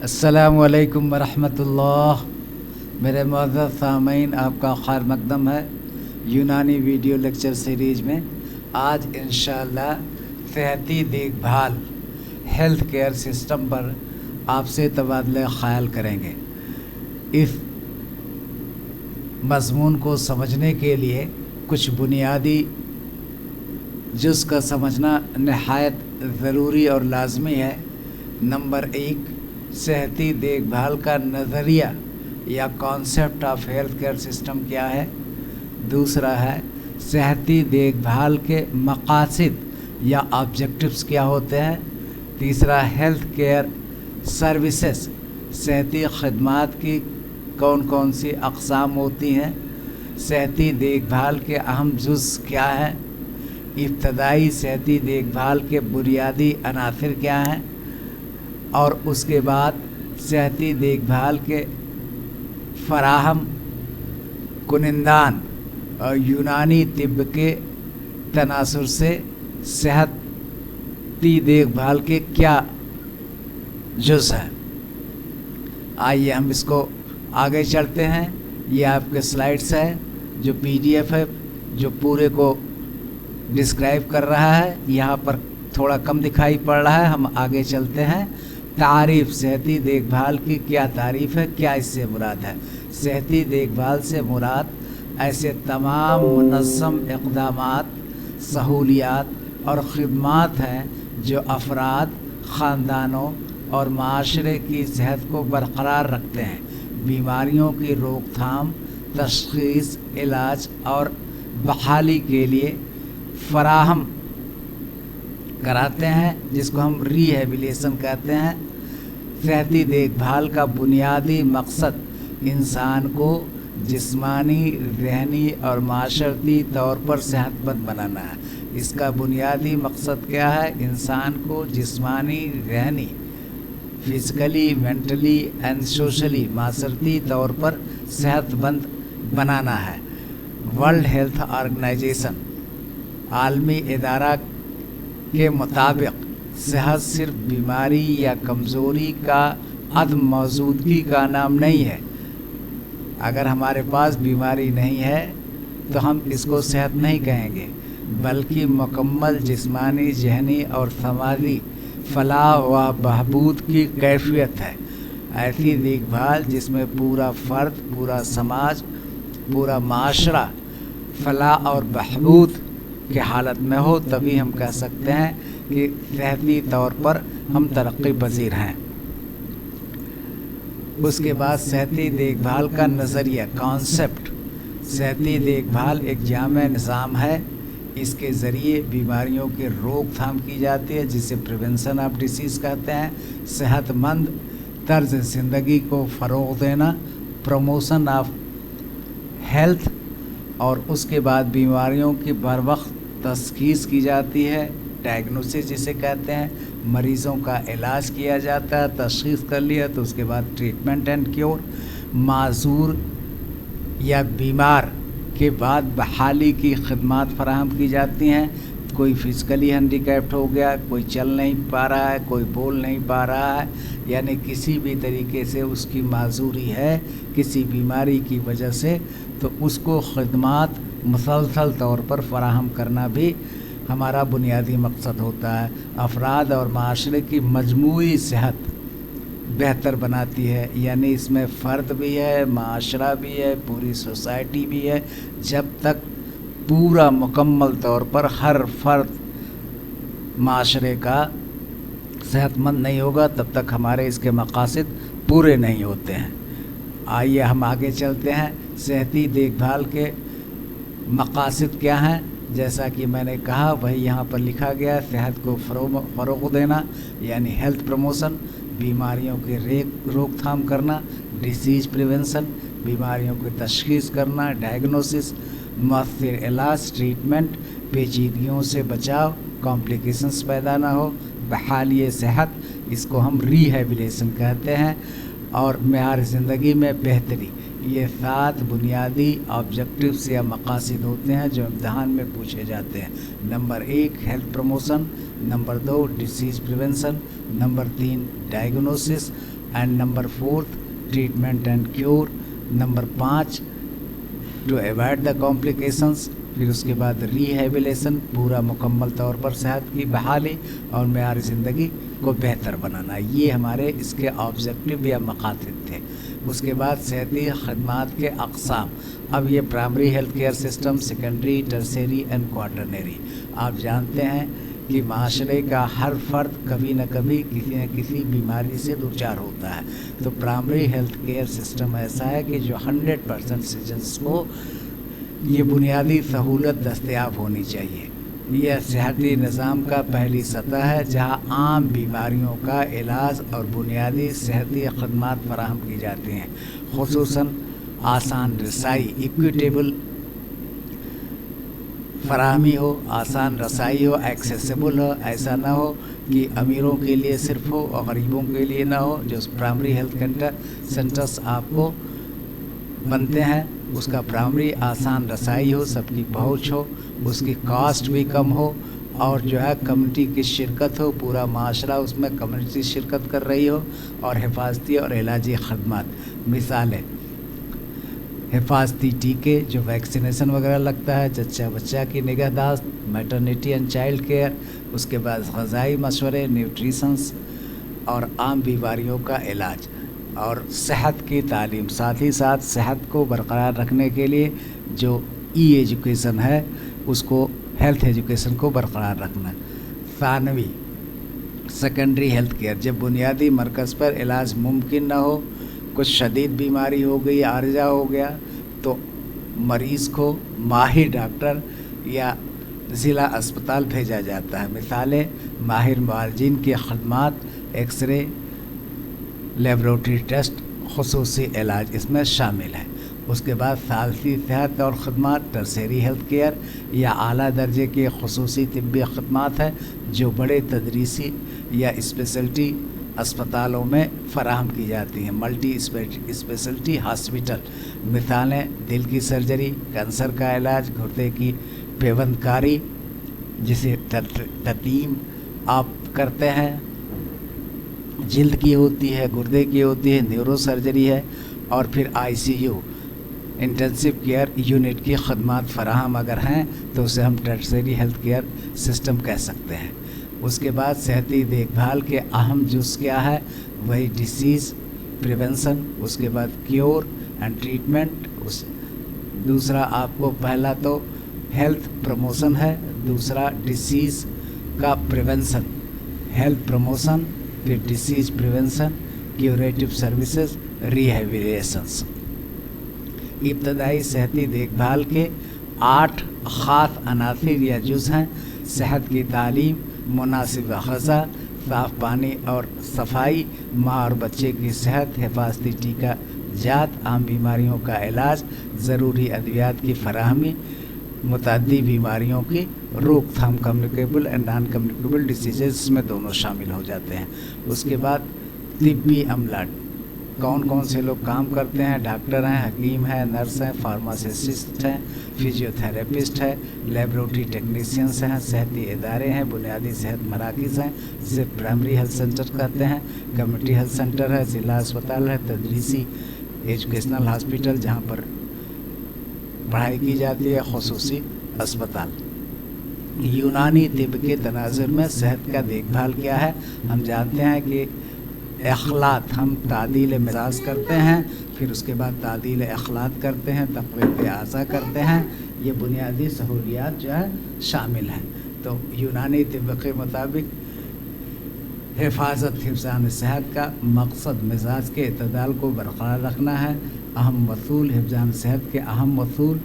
अस्सलामुअलैकुम वरहमतुल्लाह। मेरे मुअज़्ज़ज़ सामीन, आपका खैर मक़दम है यूनानी वीडियो लेक्चर सीरीज़ में। आज इंशाअल्लाह सेहती देखभाल हेल्थ केयर सिस्टम पर आपसे तबादला ख़याल करेंगे। इस मज़मून को समझने के लिए कुछ बुनियादी जुज़ का समझना नहायत ज़रूरी और लाज़मी है। नंबर 1, सेहती देखभाल का नज़रिया या concept of health care system क्या है। दूसरा है सेहती देखभाल के मक़ासिद या ऑब्जेक्टिव्स क्या होते हैं। तीसरा, हेल्थ केयर सर्विसेज सेहती खदमात की कौन कौन सी अक़साम होती हैं। सेहती देखभाल के अहम जुज़ क्या हैं। इब्तदाई सेहती देखभाल के बुनियादी अनासिर क्या हैं और उसके बाद सेहती देखभाल के फराहम कुनिंदान और यूनानी तिब्ब के तनासुर से सेहती देखभाल के क्या जुज़ हैं। आइए हम इसको आगे चलते हैं। ये आपके स्लाइड्स है जो PDF है, जो पूरे को डिस्क्राइब कर रहा है। यहाँ पर थोड़ा कम दिखाई पड़ रहा है। हम आगे चलते हैं। तारीफ़, सेहती देखभाल की क्या तारीफ़ है, क्या इससे मुराद है। सेहती देखभाल से मुराद ऐसे तमाम मुनज़्ज़म इक़दामात, सहूलियात और ख़िदमात हैं जो अफराद, ख़ानदानों और माशरे की सेहत को बरकरार रखते हैं, बीमारियों की रोकथाम, तशख़ीस, इलाज और बहाली के लिए फराहम कराते हैं, जिसको हम रिहेबिलिटेशन कहते हैं। सेहती देखभाल का बुनियादी मकसद इंसान को जिस्मानी, ज़हनी और माशरती तौर पर सेहतमंद बनाना है। इसका बुनियादी मकसद क्या है? इंसान को जिस्मानी, ज़हनी, फिज़िकली, मेंटली एंड सोशली, माशरती तौर पर सेहतमंद बनाना है। वर्ल्ड हेल्थ ऑर्गेनाइजेशन आलमी इदारा के मुताबिक सेहत सिर्फ बीमारी या कमज़ोरी का अदम मौजूदगी का नाम नहीं है। अगर हमारे पास बीमारी नहीं है तो हम इसको सेहत नहीं कहेंगे, बल्कि मुकम्मल जिस्मानी, ज़हनी और समाजी फलाह व बहबूद की कैफियत है। ऐसी देखभाल जिसमें पूरा फ़र्द, पूरा समाज, पूरा माशरा फलाह और बहबूद की हालत में हो, तभी हम कह सकते हैं कि सेहती तौर पर हम तरक्की पजीर हैं। उसके बाद सेहती देखभाल का नज़रिया, कॉन्सेप्ट। सेहती देखभाल एक जामे निज़ाम है। इसके ज़रिए बीमारियों की रोकथाम की जाती है, जिसे प्रिवेंशन ऑफ डिसीज़ कहते हैं। सेहतमंद तर्ज ज़िंदगी को फ़रोग़ देना, प्रमोशन ऑफ हेल्थ, और उसके बाद बीमारियों की बर वक्त तशख़ीस की जाती है, डायग्नोसिस जिसे कहते हैं। मरीज़ों का इलाज किया जाता है, तशख़ीस कर लिया तो उसके बाद ट्रीटमेंट एंड क्योर। माज़ूर या बीमार के बाद बहाली की खिदमात फराहम की जाती हैं। कोई फ़िज़िकली हैंडीकैप्ड हो गया, कोई चल नहीं पा रहा है, कोई बोल नहीं पा रहा है, यानी किसी भी तरीके से उसकी माज़ूरी है किसी बीमारी की वजह से, तो उसको खिदमात मुसलसल तौर पर फ़राहम करना भी हमारा बुनियादी मकसद होता है। अफराद और माशरे की मजमूई सेहत बेहतर बनाती है, यानी इसमें फ़र्द भी है, माशरा भी है, पूरी सोसाइटी भी है। जब तक पूरा मुकम्मल तौर पर हर फ़र्द माशरे का सेहतमंद नहीं होगा, तब तक हमारे इसके मक़ासिद पूरे नहीं होते हैं। आइए हम आगे चलते हैं। सेहती देखभाल के मक़ासिद क्या हैं? जैसा कि मैंने कहा वही यहाँ पर लिखा गया है। सेहत को फ़रोग़ देना यानी हेल्थ प्रमोशन, बीमारियों की रोकथाम करना, डिसीज़ प्रिवेंशन, बीमारियों की तशख़ीस करना, डायग्नोसिस, मौसर इलाज, ट्रीटमेंट, पेचीदगियों से बचाव, कॉम्प्लिकेशंस पैदा ना हो, बहाली सेहत, इसको हम रिहेबिलिटेशन कहते हैं, और मेयार ज़िंदगी में बेहतरी। ये 7 बुनियादी ऑब्जेक्टिव्स या मक़ासिद होते हैं जो इम्तिहान में पूछे जाते हैं। Number 1 health promotion, number 2 disease prevention, number 3 diagnosis and number 4 treatment and cure, number 5 to avoid the complications, फिर उसके बाद रिहेबिलेशन, पूरा मुकम्मल तौर पर सेहत की बहाली और मेयार ज़िंदगी को बेहतर बनाना। ये हमारे इसके ऑब्जेक्टिव या मकासद थे। उसके बाद सेहती खदमात के अक़साम, अब ये primary health care system, secondary, tertiary and quaternary. आप जानते हैं कि माशरे का हर फ़र्द कभी न कभी किसी न किसी बीमारी से दूचार होता है। तो प्राइमरी हेल्थ केयर सिस्टम ऐसा है कि जो 100% सिटीजन्स को ये बुनियादी सहूलत दस्तयाब होनी चाहिए। यह सेहती निज़ाम का पहली सतह है जहाँ आम बीमारियों का इलाज और बुनियादी सेहती खदमात फराहम की जाती हैं, खुसूसन आसान रसाई, इक्विटेबल फराहमी हो, आसान रसाई हो, एक्सेसिबल हो। ऐसा ना हो कि अमीरों के लिए सिर्फ हो और गरीबों के लिए ना हो। जो प्राइमरी हेल्थ सेंटर्स आपको बनते हैं उसका प्राइमरी आसान रसाई हो, सबकी पहुंच हो, उसकी कॉस्ट भी कम हो और जो है कम्युनिटी की शिरकत हो, पूरा माशरा उसमें कम्युनिटी शिरकत कर रही हो, और हिफाजती और इलाजी खदमात, मिसालें हिफाजती टीके जो वैक्सीनेशन वगैरह लगता है, जच्चा बच्चा की निगहदाश्त, मैटरनिटी एंड चाइल्ड केयर, उसके बाद ग़ज़ाई मशवरे, न्यूट्रिशंस और आम बीमारियों का इलाज और सेहत की तालीम। साथ ही साथ सेहत को बरकरार रखने के लिए जो ई एजुकेशन है उसको, हेल्थ एजुकेशन को बरकरार रखना। सानवी सेकेंडरी हेल्थ केयर, जब बुनियादी मरकज़ पर इलाज मुमकिन ना हो, कुछ शदीद बीमारी हो गई, आर्जा हो गया, तो मरीज़ को माहिर डॉक्टर या ज़िला अस्पताल भेजा जाता है। मिसालें माहिर मुआलजिन की खदमात, एक्सरे, लेबोरेटरी टेस्ट, खुसूसी इलाज इसमें शामिल है। उसके बाद सालसी सेहत और ख़दमात, टर्शरी हेल्थ केयर या आला दर्जे के खुसूसी तिब्बी ख़दमात है जो बड़े तदरीसी या स्पेशलिटी अस्पतालों में फ़राहम की जाती हैं। मल्टी स्पेशलिटी हॉस्पिटल, मिसालें दिल की सर्जरी, कैंसर का इलाज, गुर्दे की पेवंदकारी जिसे ततीम आप करते हैं, जिल्द की होती है, गुर्दे की होती है, न्यूरो सर्जरी है, और फिर ICU इंटेंसिव केयर यूनिट की खदमात फ़राहम अगर हैं तो उसे हम टर्शरी हेल्थ केयर सिस्टम कह सकते हैं। उसके बाद सेहती देखभाल के अहम जुज़ क्या है, वही डिसीज़ प्रिवेंशन, उसके बाद क्योर एंड ट्रीटमेंट। उस दूसरा आपको पहला तो हेल्थ प्रमोशन है, दूसरा डिसीज़ का प्रिवेंशन, हेल्थ प्रमोशन, फिर डिसीज़ प्रिवेंशन, क्यूरेटिव सर्विसेज, रिहेबिलिटेशंस। इब्तदाई सेहती देखभाल के 8 ख़ास अनासिर या जुज़ हैं। सेहत की तालीम, मुनासिब ग़ज़ा, साफ़ पानी और सफाई, माँ और बच्चे की सेहत, हिफाजती टीका जात, आम बीमारियों का इलाज, ज़रूरी अद्वियात की फराहमी, मुतअद्दी बीमारियों की रोकथाम, communicable and non communicable diseases में दोनों शामिल हो जाते हैं। उसके बाद तिब्बी अमला, कौन कौन से लोग काम करते हैं, डॉक्टर हैं, हकीम हैं, नर्स हैं, फार्मासिस्ट हैं, फिजियोथेरेपिस्ट है, लेबोरेटरी टेक्नीशियंस हैं, सेहती इदारे हैं, बुनियादी सेहत मराकज़ हैं जिसे प्राइमरी हेल्थ सेंटर कहते हैं, कम्युनिटी हेल्थ सेंटर है, ज़िला अस्पताल है, तदरीसी एजुकेशनल हॉस्पिटल जहाँ पर पढ़ाई की जाती है, खुसूसी अस्पताल। यूनानी तिब के तनाजुर में सेहत का देखभाल क्या है, हम जानते हैं कि अखलात, हम तादील मिजाज करते हैं, फिर उसके बाद तादील अखलात करते हैं, तक़वीत आज़ा करते हैं, ये बुनियादी सहूलियात जो है शामिल हैं। तो यूनानी तिब के मुताबिक हिफाजत सेहत का मकसद मिजाज के इतदाल को बरकरार रखना है। अहम वसूल, हिफ़्ज़ान सेहत के अहम वसूल,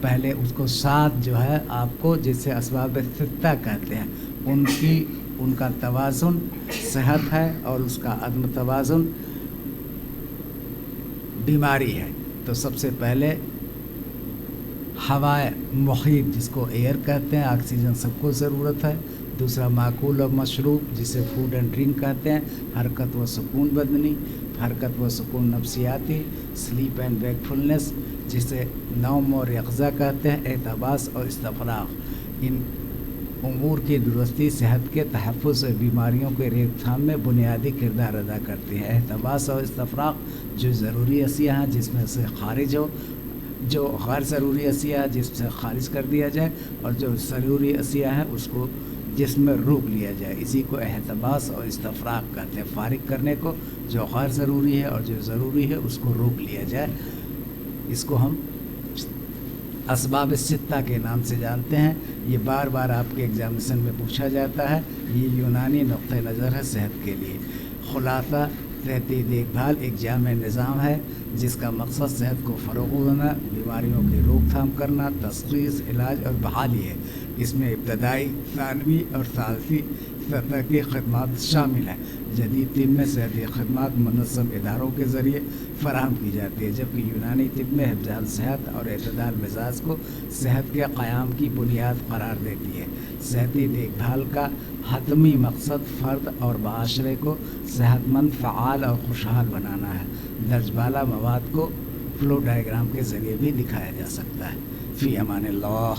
पहले उसको 7 जो है आपको जिसे असबाब सित्ता कहते हैं, उनका तवाज़ुन सेहत है और उसका अदम तवाज़ुन बीमारी है। तो सबसे पहले हवाए मुहीत जिसको एयर कहते हैं, ऑक्सीजन सबको ज़रूरत है। दूसरा माकूल और मशरूब जिसे फूड एंड ड्रिंक कहते हैं, हरकत व सुकून बदनी, हरकत व सुकून नफ्सियाती, स्लीप एंड वेकफुलनेस जिसे नौम और यक़ज़ा कहते हैं, एहतबास और इस्तफ़राग़। इन امور کی درستی صحت کے تحفظ اور بیماریوں کے روک تھام میں بنیادی کردار ادا کرتی ہے۔ احتباس اور استفراغ جو ضروری اشیاء ہیں جس میں سے خارج ہو، جو غیر ضروری اشیاء ہے جس سے خارج کر دیا جائے، اور جو ضروری اشیاء ہے اس کو جس میں روک لیا جائے، اسی کو احتباس اور استفراغ کہتے ہیں۔ فارغ کرنے کو جو غیر ضروری ہے اور جو ضروری ہے اس کو روک لیا جائے، اس کو ہم اسباب ستہ کے نام سے جانتے ہیں۔ یہ بار بار آپ کے ایگزامینیشن میں پوچھا جاتا ہے۔ یہ یونانی نقطہ نظر ہے صحت کے لیے۔ خلاصہ، صحتی دیکھ بھال ایک جامع نظام ہے جس کا مقصد صحت کو فروغ دینا، بیماریوں کی روک تھام کرنا، تشخیص، علاج اور بحالی ہے۔ اس میں ابتدائی، ثانوی اور ثالثی سطح کی خدمات شامل ہیں۔ جدید طب میں صحتی خدمات منظم اداروں کے ذریعے فراہم کی جاتی ہے، جبکہ یونانی طب میں حفظان صحت اور اعتدال مزاج کو صحت کے قیام کی بنیاد قرار دیتی ہے۔ صحتی دیکھ بھال کا حتمی مقصد فرد اور معاشرے کو صحت مند، فعال اور خوشحال بنانا ہے۔ درج بالا مواد کو فلو ڈائیگرام کے ذریعے بھی دکھایا جا سکتا ہے۔ فی امان اللہ۔